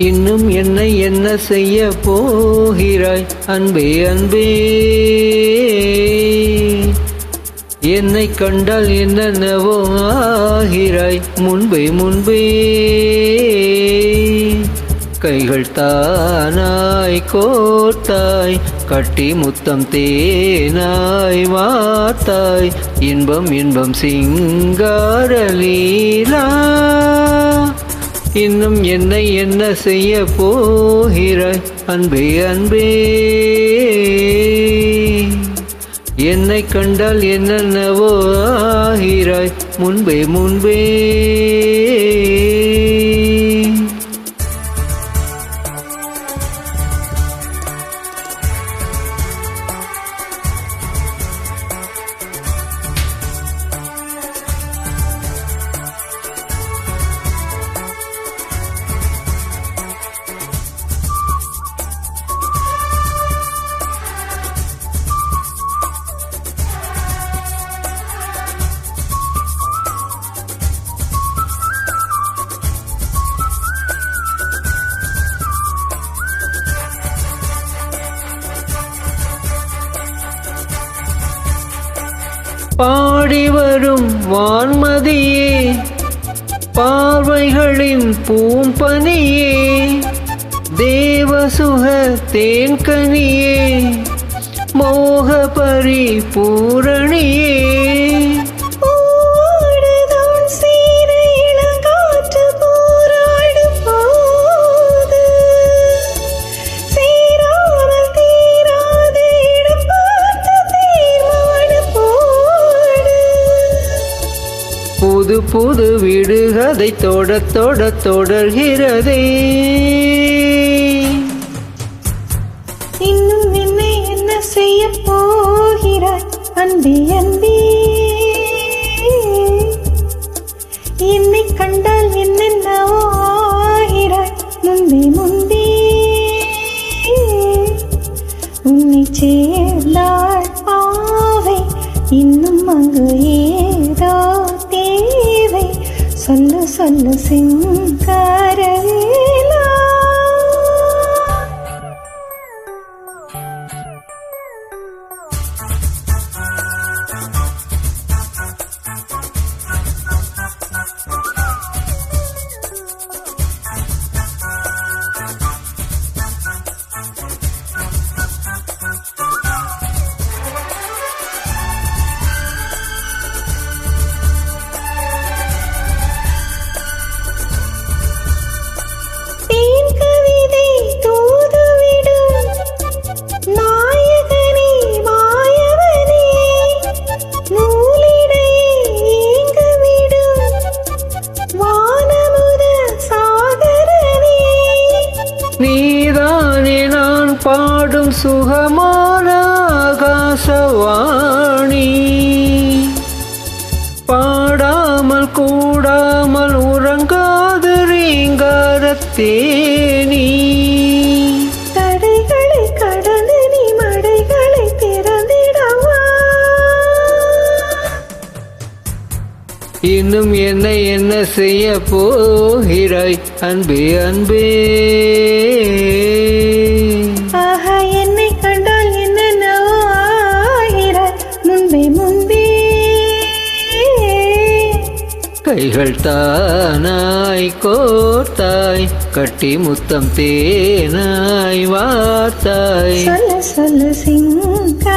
இன்னும் என்னை என்ன செய்ய போகிறாய் அன்பே அன்பே, என்னை கண்டால் என்னென்னவோ ஆகிறாய் முன்பே முன்பே. கைகள் தானாய் கோர்த்தாய், கட்டி முத்தம் தேனாய் வார்த்தாய், இன்பம் இன்பம் சிங்கார லீலா. இன்னும் என்னை என்ன செய்ய போகிறாய் அன்பே அன்பே, என்னை கண்டால் என்னென்னவோ ஆகிறாய் முன்பே முன்பே. பாடி வரும் வான்மதியே, பார்வைகளின் பூம்பனியே, தேவசுக தேன்கனியே, மோக பரிபூரணியே. புது புது விடுகதை தொட தொட தொடர்கிறதே. இன்னும் என்னை என்ன செய்ய போகிறாய் அன்பே அன்பே, என்னை கண்டால் என்னென்னவோ ஆகிறாய் முன்பே முன்பே. உன்னை சேர்ந்தாள் பாவை, இன்னும் அங்கு ஏதோ தேவை, சொல்லு சொல்லு சிங்காரவேலா. நீதானே நான் பாடும் சுகமான ஆகாசவாணி, பாடாமல் கூடாமல் உறங்காது ரீங்காரத்தேனி. தடைகளை கடந்து நீ மடைகளை திறந்திடவா, இன்னும் என்னை என்ன செய்ய போகிறாய் அன்பே அன்பே. ஆஹா, என்னை கண்டால் என்னென்னவோ ஆகிறாய் முன்பே முன்பே. கைகள் தானாய் கோர்த்தாய், கட்டி முத்தம் தேனாய் வார்த்தாய், சொல்ல சொல்ல சிங்காரவேலா.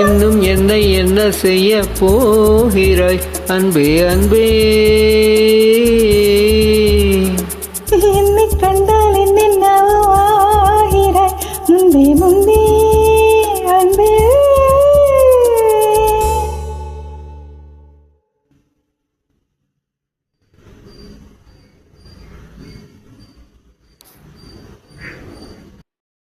இன்னும் என்னை என்ன செய்ய போகிறாய் அன்பே அன்பே.